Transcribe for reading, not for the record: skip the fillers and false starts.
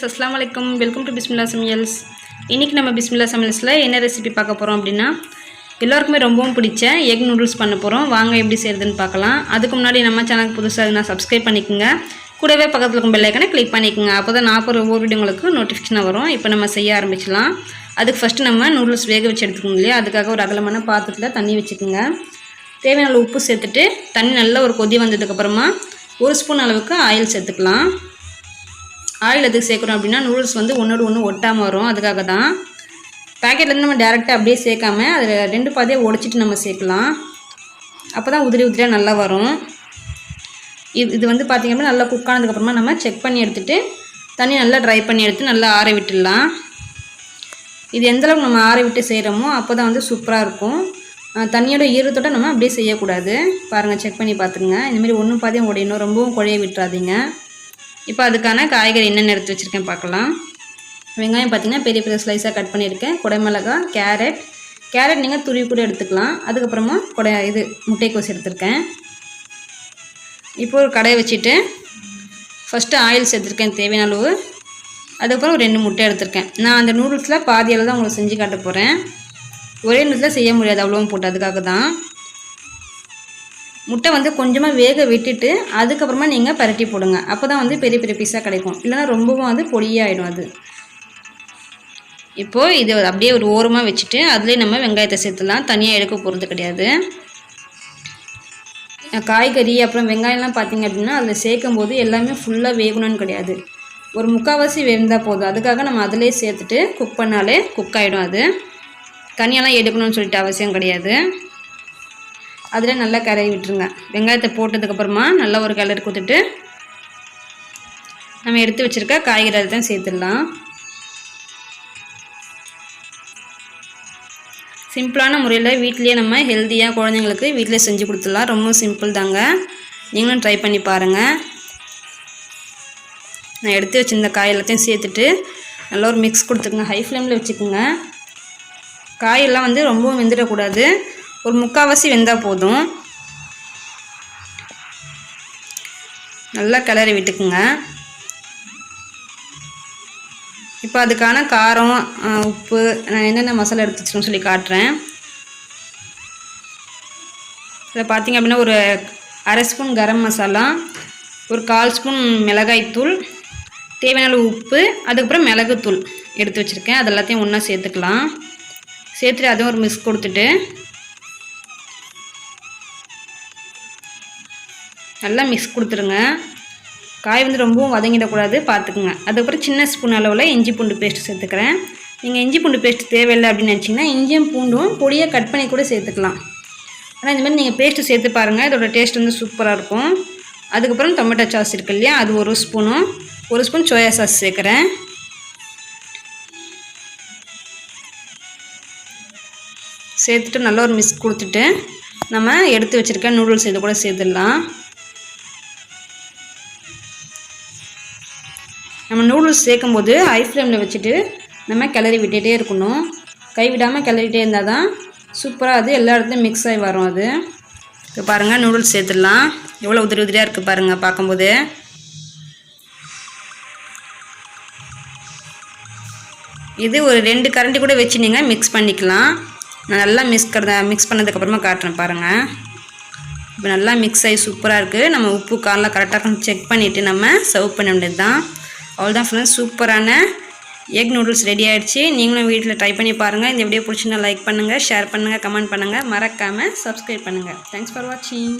Friends, அஸ்ஸலாமு அலைக்கும். Welcome to பிஸ்மில்லா சமையல்ஸ். இன்றைக்கி நம்ம பிஸ்மில்லா சமையல்ஸில் என்ன ரெசிபி பார்க்க போகிறோம் அப்படின்னா, எல்லாருக்குமே ரொம்பவும் பிடிச்ச எக் நூடுல்ஸ் பண்ண போகிறோம். வாங்க எப்படி செய்கிறதுன்னு பார்க்கலாம். அதுக்கு முன்னாடி நம்ம சேனலுக்கு புதுசாக நான் சப்ஸ்கிரைப் பண்ணிக்கோங்க. கூடவே பக்கத்தில் இருக்கும் பெல் ஐக்கனை கிளிக் பண்ணிக்கோங்க. அப்போ தான் நான் போகிற ஒவ்வொரு வீடியோ உங்களுக்கு நோட்டிஃபிகேஷனாக வரும். இப்போ நம்ம செய்ய ஆரம்பிக்கலாம். அதுக்கு ஃபஸ்ட்டு நம்ம நூடுல்ஸ் வேக வச்சு எடுத்துக்கணும் இல்லையா, அதுக்காக ஒரு அகலமான பாத்திரத்தில் தண்ணி வச்சுக்கோங்க. தேவையான உப்பு சேர்த்துட்டு தண்ணி நல்லா ஒரு கொதி வந்ததுக்கப்புறமா 1 ஸ்பூன் அளவுக்கு ஆயில் சேர்த்துக்கலாம். ஆயில் எதுக்கு சேர்க்குறோம் அப்படின்னா, நூடுல்ஸ் வந்து ஒன்றோடு ஒன்று ஒட்டாமல் வரும். அதுக்காக தான். பேக்கெட்லேருந்து நம்ம டேரெக்டாக அப்படியே சேர்க்காம அதில் 2 பாதியாக உடச்சிட்டு நம்ம சேர்க்கலாம். அப்போ தான் உதிரி உதிரியாக நல்லா வரும். இது வந்து பார்த்திங்க அப்படின்னா நல்லா குக் ஆனதுக்கப்புறமா நம்ம செக் பண்ணி எடுத்துகிட்டு தண்ணி நல்லா ட்ரை பண்ணி எடுத்து நல்லா ஆற விட்டுடலாம். இது எந்தளவுக்கு நம்ம ஆற விட்டு செய்கிறோமோ அப்போ தான் வந்து சூப்பராக இருக்கும். தண்ணியோட ஈரத்தோட நம்ம அப்படியே செய்யக்கூடாது. பாருங்கள், செக் பண்ணி பார்த்துக்குங்க. இந்தமாதிரி ஒன்றும் பாதியும் உடையணும், ரொம்பவும் குழைய விட்டுறாதீங்க. இப்போ அதுக்கான காய்கறி என்னென்ன எடுத்து வச்சுருக்கேன் பார்க்கலாம். வெங்காயம் பார்த்திங்கன்னா பெரிய பெரிய ஸ்லைஸாக கட் பண்ணியிருக்கேன். குடைமிளகாய், கேரட் நீங்கள் துருவி கூட எடுத்துக்கலாம். அதுக்கப்புறமா முட்டைக்கோஸ் எடுத்திருக்கேன். இப்போ ஒரு கடாயை வச்சுட்டு ஃபஸ்ட்டு ஆயில் சேர்த்துருக்கேன் தேவையான அளவு. அதுக்கப்புறம் ஒரு 2 முட்டை எடுத்திருக்கேன். நான் அந்த நூடுல்ஸில் பாதியால் தான் உங்களுக்கு செஞ்சு காட்ட போகிறேன். ஒரே நிமிஷத்தில் செய்ய முடியாது அவ்வளோவும் போட்டு, அதுக்காக தான். முட்டை வந்து கொஞ்சமாக வேக விட்டுட்டு அதுக்கப்புறமா நீங்கள் பரட்டி போடுங்க. அப்போ தான் வந்து பெரிய பெரிய பீஸாக கிடைக்கும். இல்லைனா ரொம்பவும் வந்து பொடியாகிடும் அது. இப்போது இது அப்படியே ஒரு ஓரமாக வச்சுட்டு அதுலேயே நம்ம வெங்காயத்தை சேர்த்துலாம். தனியாக எடுக்க போகிறது கிடையாது. காய்கறி அப்புறம் வெங்காயம்லாம் பார்த்திங்க அப்படின்னா அதில் சேர்க்கும் போது எல்லாமே ஃபுல்லாக வேகணும்னு கிடையாது. ஒரு 3/4 வெந்தால் போதும். அதுக்காக நம்ம அதிலே சேர்த்துட்டு குக் பண்ணாலே குக் ஆகிடும். அது தனியாலாம் எடுக்கணும்னு சொல்லிட்டு அவசியம் கிடையாது. அதில் நல்லா கரையை விட்டுருங்க. வெங்காயத்தை போட்டதுக்கப்புறமா நல்லா ஒரு கலர் கொடுத்துட்டு நம்ம எடுத்து வச்சுருக்க காய்கறி தான் சேர்த்துடலாம். சிம்பிளான முறையில் வீட்லேயே நம்ம ஹெல்த்தியாக குழந்தைங்களுக்கு வீட்டிலே செஞ்சு கொடுத்துடலாம். ரொம்ப சிம்பிள் தாங்க. நீங்களும் ட்ரை பண்ணி பாருங்கள். நான் எடுத்து வச்சுருந்த காய் எல்லாத்தையும் சேர்த்துட்டு நல்லா ஒரு மிக்ஸ் கொடுத்துக்குங்க. ஹை ஃப்ளேமில் வச்சுக்கோங்க. காயெல்லாம் வந்து ரொம்பவும் வெந்துடக்கூடாது. ஒரு 3/4 வெந்தால் போதும். நல்லா கிளறி விட்டுக்குங்க. இப்போ அதுக்கான காரம், உப்பு, நான் என்னென்ன மசாலா எடுத்து வச்சுருக்கேன்னு சொல்லி காட்டுறேன். இதில் பார்த்திங்க அப்படின்னா ஒரு 1/2 ஸ்பூன் கரம் மசாலா, ஒரு 1/4 ஸ்பூன் மிளகாய்த்தூள், தேவையான அளவு உப்பு, அதுக்கப்புறம் மிளகுத்தூள் எடுத்து வச்சுருக்கேன். அது எல்லாத்தையும் ஒன்றா சேர்த்துக்கலாம். சேர்த்துட்டு அதுவும் ஒரு மிக்ஸ் கொடுத்துட்டு நல்லா மிக்ஸ் கொடுத்துருங்க. காய் வந்து ரொம்பவும் வதங்கிடக்கூடாது, பார்த்துக்குங்க. அதுக்கப்புறம் சின்ன ஸ்பூன் அளவில் இஞ்சி பூண்டு பேஸ்ட்டு சேர்த்துக்கிறேன். நீங்கள் இஞ்சி பூண்டு பேஸ்ட் தேவையில்லை அப்படின்னு நினச்சிங்கன்னா இஞ்சியும் பூண்டும் பொடியாக கட் பண்ணி கூட சேர்த்துக்கலாம். ஆனால் இந்த மாதிரி நீங்கள் பேஸ்ட்டு சேர்த்து பாருங்கள், இதோட டேஸ்ட் வந்து சூப்பராக இருக்கும். அதுக்கப்புறம் டொமேட்டோ சாஸ் இருக்குது இல்லையா, அது 1 ஸ்பூனும் 1 ஸ்பூன் சோயா சாஸ் சேர்க்குறேன். சேர்த்துட்டு நல்லா ஒரு மிக்ஸ் கொடுத்துட்டு நம்ம எடுத்து வச்சுருக்க நூடுல்ஸ் இது கூட சேர்த்துடலாம். நம்ம நூடுல்ஸ் சேர்க்கும்போது ஹை ஃப்ளேமில் வச்சுட்டு நம்ம கிளறி விட்டுகிட்டே இருக்கணும். கைவிடாமல் கிளறிட்டே இருந்தால் தான் சூப்பராக அது எல்லா இடத்துலையும் மிக்ஸ் ஆகி வரும். அது இப்போ பாருங்கள், நூடுல்ஸ் சேர்த்துடலாம். எவ்வளோ உதிரி உதிரியாக இருக்குது பாருங்கள் பார்க்கும்போது. இது ஒரு 2 கரண்டி கூட வச்சு நீங்கள் மிக்ஸ் பண்ணிக்கலாம். நான் நல்லா மிக்ஸ் பண்ணதுக்கப்புறமா காட்டுறேன் பாருங்கள். இப்போ நல்லா மிக்ஸ் ஆகி சூப்பராக இருக்குது. நம்ம உப்பு காரெலாம் கரெக்டாக செக் பண்ணிவிட்டு நம்ம சர்வ் பண்ண வேண்டியது தான். அவ்வளோதான் ஃப்ரெண்ட்ஸ், சூப்பரான எக் நூடுல்ஸ் ரெடி ஆகிடுச்சு. நீங்களும் வீட்டில் ட்ரை பண்ணி பாருங்கள். இந்த வீடியோ பிடிச்சிருந்தா லைக் பண்ணுங்கள், ஷேர் பண்ணுங்கள், கமெண்ட் பண்ணுங்கள், மறக்காமல் சப்ஸ்கிரைப் பண்ணுங்கள். தேங்க்ஸ் ஃபார் வாட்சிங்.